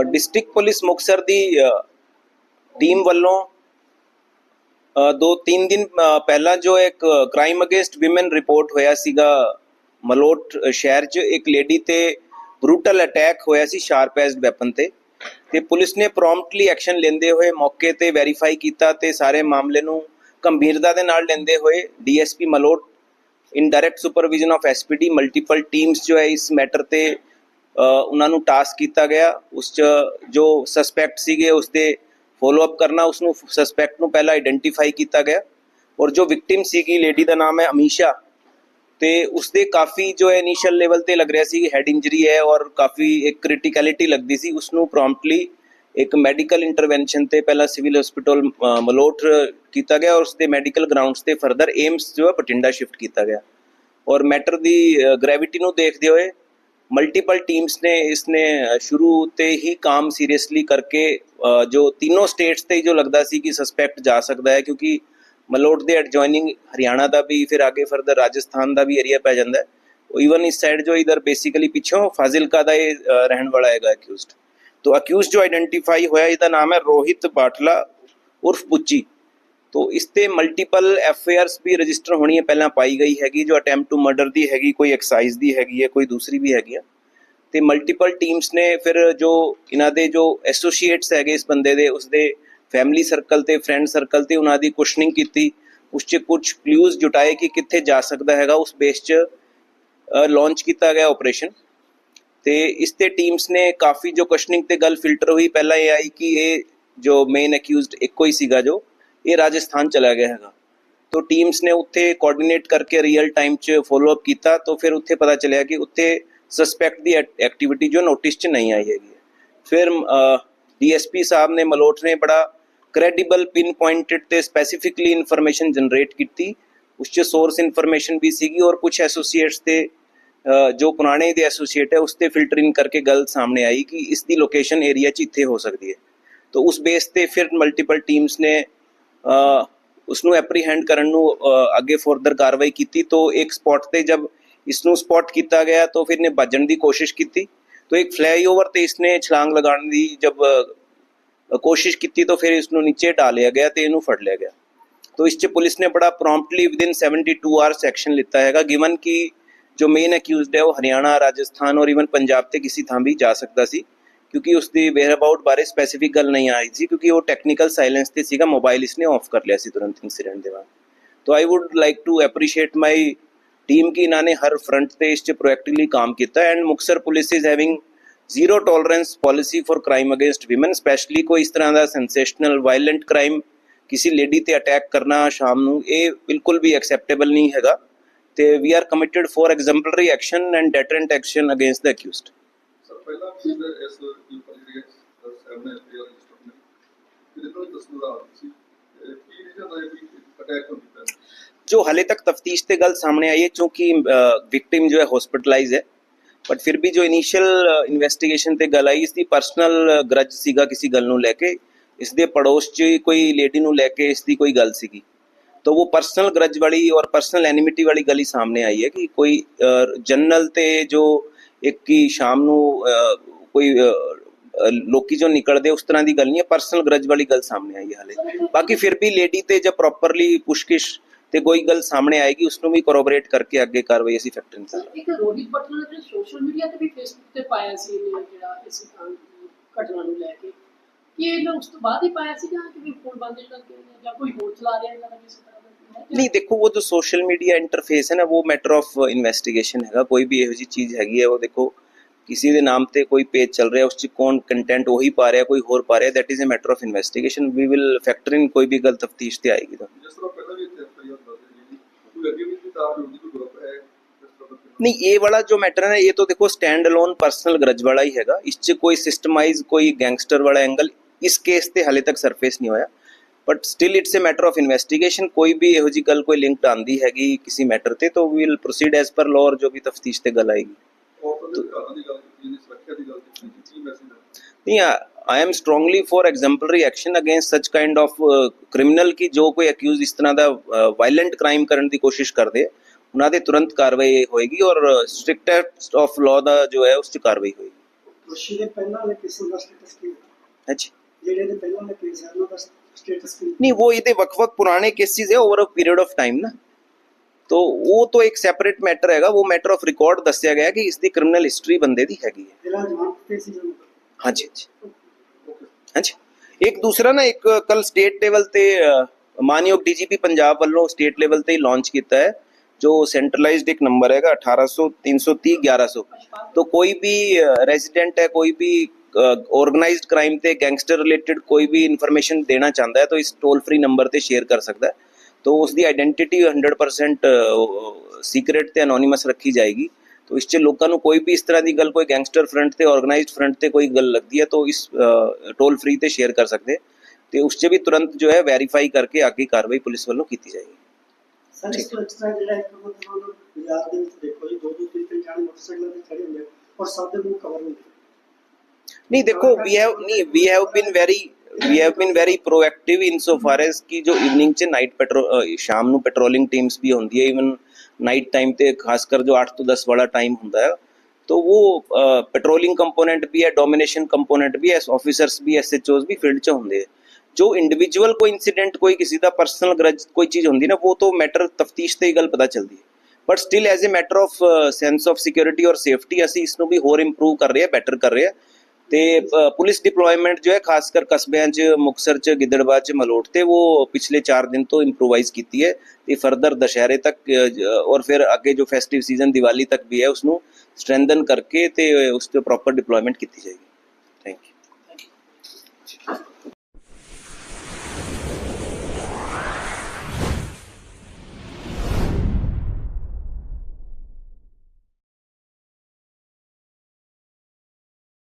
District police Muktsar दी team वालों 2-3 दिन पहला जो एक क्राइम अगेंस्ट विमेन रिपोर्ट होया सीगा मलोट शहर च एक लेडी ते ब्रूटल अटैक होया सी शार्प एज्ड वैपन ते पुलिस ने प्रॉम्प्टली एक्शन लेंदे हुए मौके ते वैरीफाई कीता ते सारे मामले नूं गंभीरता दे नाल लेंदे हुए DSP Malot in direct supervision of SPD multiple teams जो है इस मैटर ते ਉਹਨਾਂ ਨੂੰ टास्क किया गया उस जो सस्पैक्ट सीगे उसके फॉलोअप करना उसनू सस्पैक्ट ਨੂੰ पहला आइडेंटिफाई किया गया और जो विक्टिम सीगी लेडी का नाम है अमीशा तो उसके काफ़ी जो है इनिशियल लेवल ते लग रहा सी हैड इंजरी है और काफ़ी एक क्रिटिकलिटी लगती सी उसनू प्रॉम्प्टली एक मैडिकल इंटरवेंशन ते पहला सिविल हॉस्पिटल मलोट किया गया और उसके मैडिकल ग्राउंड्स ते फरदर एम्स जो है बठिंडा शिफ्ट किया गया और मैटर की ग्रैविटी नू देखते हुए मल्टीपल टीम्स ने इसने शुरू ते ही काम सीरियसली करके जो तीनों स्टेट्स ते जो लगता सी कि सस्पैक्ट जा सकता है क्योंकि मलोट दे एडजॉइनिंग हरियाणा का भी फिर आगे फरदर राजस्थान का भी एरिया पै जाता है ईवन इस साइड जो इधर बेसिकली पिछों फाजिलका का ये रहन वाला है अक्यूज्ड तो अक्यूज जो आइडेंटिफाई होया इसका नाम है रोहित बाटला उर्फ बुच्ची तो इसते मल्टीपल एफआईआरस भी रजिस्टर होनी है पहला पाई गई हैगी जो अटैम्प्ट टू मर्डर दी हैगी कोई एक्साइज दी हैगी है कोई दूसरी भी हैगी तो मल्टीपल टीम्स ने फिर जो इन्हां दे जो एसोसीएट्स हैगे इस बंदे दे उसदे फैमिली सर्कल ते फ्रेंड सर्कल ते उन्हां दी क्वेश्चनिंग की उस च कुछ क्लूज जुटाए कि कित्थे जा सकता हैगा उस बेस च लॉन्च किया गया ऑपरेशन तो इस ते टीम्स ने काफ़ी जो क्वेश्चनिंग ते गल फिल्टर हुई पहला ये आई कि ये जो मेन एक्यूज्ड एको ही सीगा जो ये राजस्थान चला गया है तो टीम्स ने उत्थे कोऑर्डिनेट करके रियल टाइम च फॉलोअप किया तो फिर उत्थे पता चलिया कि उत्थे सस्पैक्ट दी एक्टिविटी जो नोटिस च नहीं आई हैगी फिर डीएसपी साहब ने मलोट ने बड़ा क्रैडिबल पिन पॉइंटेड ते स्पैसीफिकली इन्फॉर्मेशन जनरेट की उस च सोर्स इन्फॉर्मेशन भी सीगी और कुछ एसोसीएट्स ते जो पुराने दे एसोसीएट है उसते फिल्टरिंग करके गल सामने आई कि इसकी लोकेशन एरिया च इत्थे हो सकती है तो उस बेस ते फिर मल्टीपल टीम्स ने उसनू एप्रीहेंड करन नू अगे फर्दर कार्रवाई की तो एक स्पॉट ते जब इसनू स्पॉट किया गया तो फिर ने भजन की कोशिश की तो एक फ्लाईओवर ते इसने छलांग लगाने की जब कोशिश की तो फिर इसनू नीचे डालिया गया तो इनू फड़ लिया गया तो इस पुलिस ने बड़ा प्रॉम्प्टली विदिन 72 आवर्स एक्शन लिता है गिवन कि जो मेन एक्यूज्ड है वो हरियाणा राजस्थान और इवन पंजाब ते किसी थां भी जा सकता सी क्योंकि उसकी वेयर अबाउट बारे स्पैसीफिक गल नहीं आई थी क्योंकि वो टैक्नीकल साइलेंस ते सीगा मोबाइल इसने ऑफ कर लिया सी तुरंत इंसीडेंट के बाद तो I would like to appreciate my team की इन्होंने हर फ्रंट पे इस प्रोएक्टिवली काम किया and Muktsar police is having zero tolerance policy for crime against women specially कोई इस तरह का सेंसेशनल वायलेंट क्राइम किसी लेडी ते अटैक करना शाम नूं ये बिल्कुल भी एक्सैप्टेबल नहीं हैगा ते we are committed for exemplary action and deterrent action against the accused जो हाले तक तफ्तीश ते गल सामने आई है चूँकि विक्टिम जो है हॉस्पिटलाइज है बट फिर भी जो इनिशियल इन्वेस्टिगेशन ते गल आई इसकी पर्सनल ग्रज सीगा किसी गल नूं लैके इसके पड़ोस च कोई लेडी नूं लैके इसकी कोई गल सीगी तो वो पर्सनल ग्रज वाली और पर्सनल एनिमिटी वाली गल ही सामने आई है कि कोई जनरल ते जो एक की शाम नूं कोई लोकी जो निकलते उस तरह की गल नहीं है पर्सनल ग्रज वाली गल सामने आई है हाले बाकी फिर भी लेडी ते जब प्रॉपरली पुछगिछ ते कोई गल सामने आएगी उसनों भी कोरोबरेट करके आगे कार्रवाई ਅਸੀਂ फैक्टरिंग कर एक रोहित बटला ने सोशल मीडिया ਤੇ ਵੀ ਫੇਸਬੁੱਕ ਤੇ ਪਾਇਆ ਸੀ ਇਹਨੇ ਜਿਹੜਾ ਇਸ ਘਟਨਾ ਨੂੰ ਲੈ ਕੇ ਕਿ ਇਹ ਉਸ ਤੋਂ ਬਾਅਦ ਹੀ ਪਾਇਆ ਸੀ ਜਾਂ ਕਿ ਫੋਨ ਬੰਦ ਕਰਕੇ ਜਾਂ ਕੋਈ ਹੋਰ ਚਲਾ ਰਿਹਾ ਹੈ ਕਿਸੇ तरह नहीं देखो वो जो सोशल मीडिया इंटरफेस है ना वो मैटर ऑफ इन्वेस्टिगेशन है कोई भी यही चीज़ हैगी है वो देखो किसी के नाम पे कोई पेज चल रहा है उस कौन कंटेंट वही पा रहा है कोई होर पा रहा है that is a matter of investigation we will factor in कोई भी गल तफ्तीश ते आएगी तो नहीं ये वाला जो मैटर है ना ये तो देखो स्टैंड अलोन पर्सनल ग्रज वाला ही हैगा इस कोई सिस्टमाइज कोई गैंगस्टर वाला एंगल इस केस ते हाले तक सरफेस नहीं होया but still it's a matter of investigation कोई भी यहो जी गल कोई लिंक आंदी हैगी किसी मैटर ते तो we will proceed as per law और जो भी तफ्तीश ते गल आएगी नहीं I am strongly for exemplary action against such kind of criminal की जो कोई अक्यूज इस तरह का वायलेंट क्राइम करने की कोशिश करते उन्होंने तुरंत कार्रवाई होएगी और स्ट्रिक्टेस्ट ऑफ लॉ का जो है उस कार्रवाई होएगी ਦੋਸ਼ੀ ਦੇ ਪਹਿਲਾਂ ਵਾਲੇ ਕੇਸਾਂ ਦਾ ਸਟੇਟਸ ਕੀ ਹੈ? ਅੱਛਾ ਜਿਹੜੇ ਦੇ ਪਹਿਲਾਂ ਵਾਲੇ ਕੇਸ ਹੈ ਉਹਨਾਂ ਦਾ ਸਟੇਟਸ ਕੀ ਹੈ? नहीं वो ये वक् पुराने केसेस है over a period of time ना, तो वो तो एक सैपरेट मैटर हैगा, वो मैटर ऑफ रिकॉर्ड दसिया गया कि इसकी क्रिमिनल हिस्ट्री बंदे दी हैगी है। ਪਹਿਲਾਂ ਜਵਾਨ ਤੇ ਸੀ ਜਦੋਂ हाँ जी हाँ जी हाँ जी। एक दूसरा ना एक कल स्टेट लेवल ते मानयोग डीजीपी पंजाब वालों स्टेट लेवल ते लॉन्च किया है जो सेंट्रलाइज्ड एक नंबर हैगा 1800 330 1100। तो कोई भी रेजिडेंट है, कोई भी ऑर्गेनाइज्ड क्राइम ते गैंगस्टर रिलेटेड कोई भी इन्फॉर्मेशन देना चाहता है तो इस टोल फ्री नंबर ते शेयर कर सकता है। तो उसकी आइडेंटिटी 100% सीक्रेट ते एनोनिमस रखी जाएगी। तो इस 'ਚ ਲੋਕਾਂ ਨੂੰ ਕੋਈ ਵੀ ਇਸ ਤਰ੍ਹਾਂ ਦੀ ਗੱਲ ਕੋਈ ਗੈਂਗਸਟਰ ਫਰੰਟ ਤੇ ਆਰਗੇਨਾਈਜ਼ਡ ਫਰੰਟ ਤੇ ਕੋਈ ਗੱਲ ਲੱਗਦੀ ਹੈ तो इस टोल फ्री ਤੇ शेयर कर सकते ਤੇ ਉਸ 'ਚ ਵੀ ਤੁਰੰਤ ਜੋ ਹੈ ਵੈਰੀਫਾਈ ਕਰਕੇ ਅੱਗੇ ਕਾਰਵਾਈ ਪੁਲਿਸ ਵੱਲੋਂ ਕੀਤੀ ਜਾਏਗੀ। ਸਰ ਇਸ ਤੋਂ ਐਕਸਟਰਾ ਜਿਹੜਾ ਇੱਕ ਮਤਲਬ ਬਾਜ਼ਾਰ ਦੇ ਵਿੱਚ ਦੇਖੋ ਜੀ 2-2 3 ਜਾਣੇ ਮੋਟਰਸਾਈਕਲਾਂ ਤੇ ਖੜੇ ਹੁੰਦੇ ਔਰ ਸਭ ਦੇ ਮੂੰਹ ਕਵਰ ਹੁੰਦੇ। नहीं देखो we have been very proactive in so far as कि जो इवनिंग च नाइट पेट्रोल शाम ਨੂੰ पेट्रोलिंग टीम्स भी होंदी है, इवन नाइट टाइम ਤੇ खासकर जो 8 ਤੋਂ 10 वाला टाइम ਹੁੰਦਾ है तो वो पेट्रोलिंग कंपोनेंट भी है, डोमिनेशन कंपोनेंट भी है, ऑफिसर्स भी SHOs भी फील्ड 'ਚ ਹੁੰਦੇ ਹੈ। जो इंडिविजुअल कोई इंसीडेंट कोई किसी का पर्सनल ग्रज कोई चीज़ होंगी ना वो तो मैटर तफ्तीश ते ही गल पता चलती है, but still as a matter of sense of security और सेफ्टी ਅਸੀਂ ਇਸ ਨੂੰ ਵੀ ਹੋਰ ਇੰਪਰੂਵ ਕਰ ਰਹੇ ਹਾਂ, ਬੈਟਰ ਕਰ ਰਹੇ ਹਾਂ। ਤੇ ਪੁਲਿਸ ਡਿਪਲੋਇਮੈਂਟ ਜੋ ਹੈ ਖਾਸਕਰ ਕਸਬਿਆਂ 'ਚ ਮੁਕਤਸਰ 'ਚ ਗਿੱਦੜਬਾਹ 'ਚ ਮਲੋਟ ਤੇ वो पिछले 4 दिन तो इम्प्रोवाइज की है ਤੇ फर्दर दशहरे तक और फिर ਅੱਗੇ जो फेस्टिव सीजन दिवाली तक भी है उसਨੂੰ स्ट्रेंथन करके ਤੇ ਉਸ ਤੇ ਪ੍ਰੋਪਰ ਡਿਪਲੋਇਮੈਂਟ ਕੀਤੀ ਜਾਏਗੀ। Thank you.